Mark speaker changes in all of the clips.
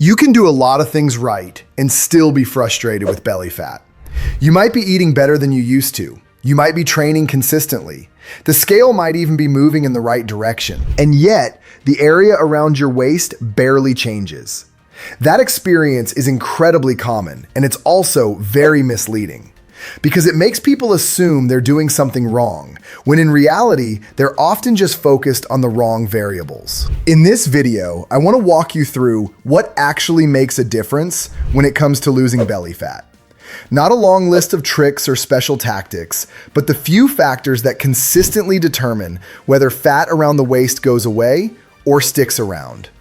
Speaker 1: You can do a lot of things right and still be frustrated with belly fat. You might be eating better than you used to. You might be training consistently. The scale might even be moving in the right direction. And yet, the area around your waist barely changes. That experience is incredibly common, and it's also very misleading. Because it makes people assume they're doing something wrong, when in reality, they're often just focused on the wrong variables. In this video, I want to walk you through what actually makes a difference when it comes to losing belly fat. Not a long list of tricks or special tactics, but the few factors that consistently determine whether fat around the waist goes away or sticks around.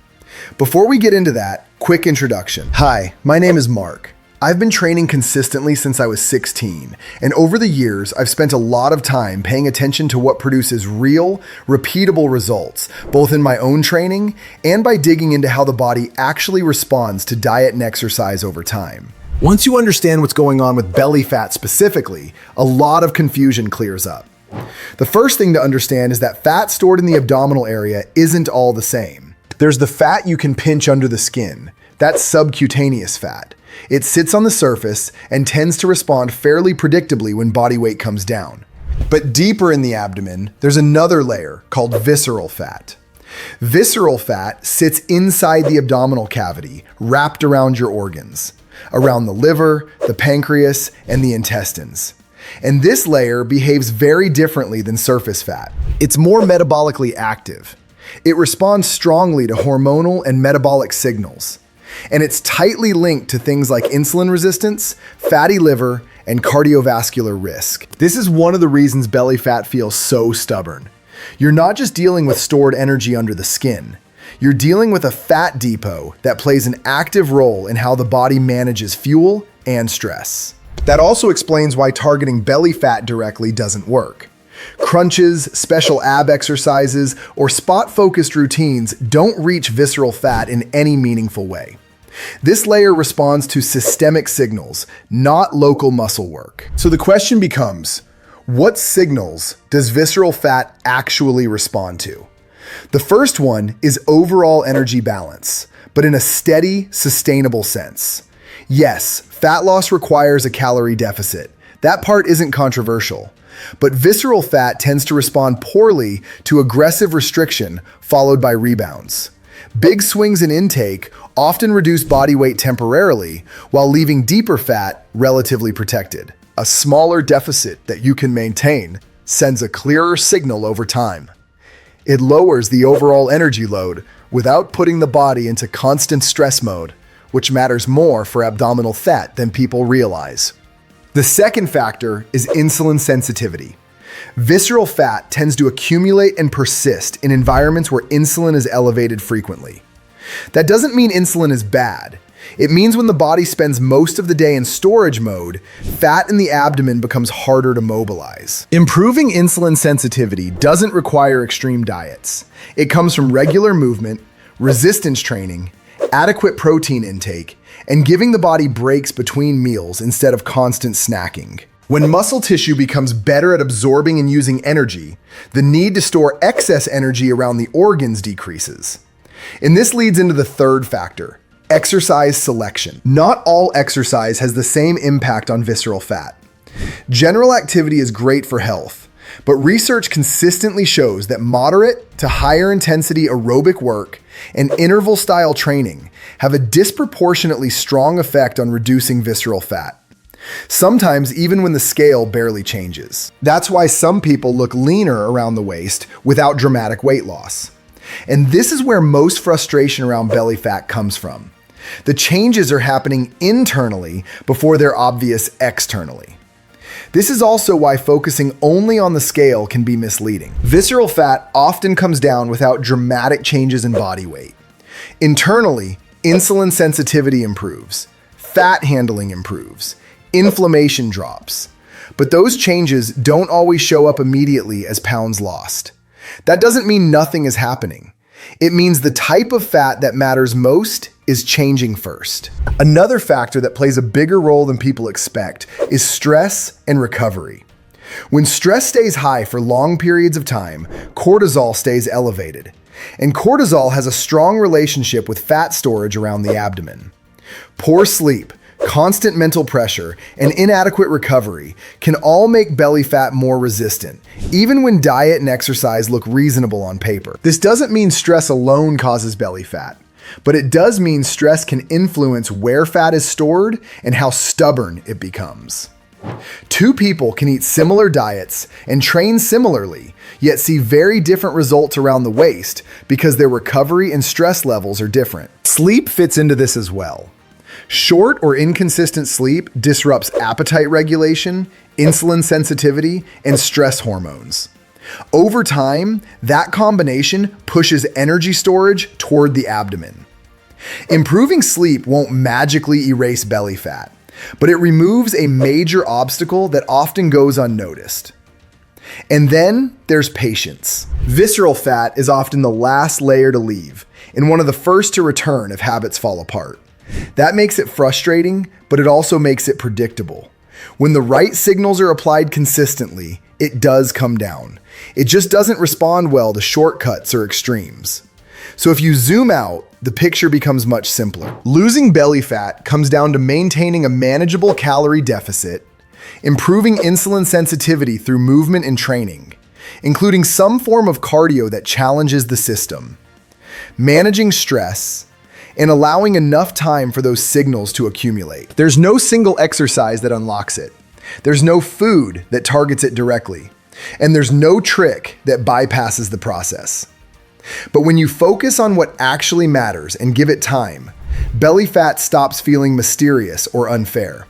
Speaker 1: Before we get into that, quick introduction. Hi, my name is Mark. I've been training consistently since I was 16, and over the years, I've spent a lot of time paying attention to what produces real, repeatable results, both in my own training and by digging into how the body actually responds to diet and exercise over time. Once you understand what's going on with belly fat specifically, a lot of confusion clears up. The first thing to understand is that fat stored in the abdominal area isn't all the same. There's the fat you can pinch under the skin. That's subcutaneous fat. It sits on the surface and tends to respond fairly predictably when body weight comes down. But deeper in the abdomen, there's another layer called visceral fat. Visceral fat sits inside the abdominal cavity, wrapped around your organs, around the liver, the pancreas, and the intestines. And this layer behaves very differently than surface fat. It's more metabolically active. It responds strongly to hormonal and metabolic signals. And it's tightly linked to things like insulin resistance, fatty liver, and cardiovascular risk. This is one of the reasons belly fat feels so stubborn. You're not just dealing with stored energy under the skin. You're dealing with a fat depot that plays an active role in how the body manages fuel and stress. That also explains why targeting belly fat directly doesn't work. Crunches, special ab exercises, or spot-focused routines don't reach visceral fat in any meaningful way. This layer responds to systemic signals, not local muscle work. So the question becomes, what signals does visceral fat actually respond to? The first one is overall energy balance, but in a steady, sustainable sense. Yes, fat loss requires a calorie deficit. That part isn't controversial. But visceral fat tends to respond poorly to aggressive restriction followed by rebounds. Big swings in intake often reduce body weight temporarily while leaving deeper fat relatively protected. A smaller deficit that you can maintain sends a clearer signal over time. It lowers the overall energy load without putting the body into constant stress mode, which matters more for abdominal fat than people realize. The second factor is insulin sensitivity. Visceral fat tends to accumulate and persist in environments where insulin is elevated frequently. That doesn't mean insulin is bad. It means when the body spends most of the day in storage mode, fat in the abdomen becomes harder to mobilize. Improving insulin sensitivity doesn't require extreme diets. It comes from regular movement, resistance training, adequate protein intake, and giving the body breaks between meals instead of constant snacking. When muscle tissue becomes better at absorbing and using energy, the need to store excess energy around the organs decreases. And this leads into the third factor, exercise selection. Not all exercise has the same impact on visceral fat. General activity is great for health, but research consistently shows that moderate to higher intensity aerobic work and interval-style training have a disproportionately strong effect on reducing visceral fat. Sometimes even when the scale barely changes. That's why some people look leaner around the waist without dramatic weight loss. And this is where most frustration around belly fat comes from. The changes are happening internally before they're obvious externally. This is also why focusing only on the scale can be misleading. Visceral fat often comes down without dramatic changes in body weight. Internally, insulin sensitivity improves, fat handling improves, inflammation drops. But those changes don't always show up immediately as pounds lost. That doesn't mean nothing is happening. It means the type of fat that matters most is changing first. Another factor that plays a bigger role than people expect is stress and recovery. When stress stays high for long periods of time, cortisol stays elevated. And cortisol has a strong relationship with fat storage around the abdomen. Poor sleep, constant mental pressure, and inadequate recovery can all make belly fat more resistant, even when diet and exercise look reasonable on paper. This doesn't mean stress alone causes belly fat, but it does mean stress can influence where fat is stored and how stubborn it becomes. Two people can eat similar diets and train similarly, yet see very different results around the waist because their recovery and stress levels are different. Sleep fits into this as well. Short or inconsistent sleep disrupts appetite regulation, insulin sensitivity, and stress hormones. Over time, that combination pushes energy storage toward the abdomen. Improving sleep won't magically erase belly fat, but it removes a major obstacle that often goes unnoticed. And then there's patience. Visceral fat is often the last layer to leave and one of the first to return if habits fall apart. That makes it frustrating, but it also makes it predictable. When the right signals are applied consistently, it does come down. It just doesn't respond well to shortcuts or extremes. So if you zoom out, the picture becomes much simpler. Losing belly fat comes down to maintaining a manageable calorie deficit, improving insulin sensitivity through movement and training, including some form of cardio that challenges the system, managing stress, and allowing enough time for those signals to accumulate. There's no single exercise that unlocks it. There's no food that targets it directly. And there's no trick that bypasses the process. But when you focus on what actually matters and give it time, belly fat stops feeling mysterious or unfair.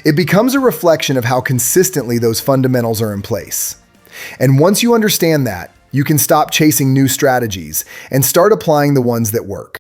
Speaker 1: It becomes a reflection of how consistently those fundamentals are in place. And once you understand that, you can stop chasing new strategies and start applying the ones that work.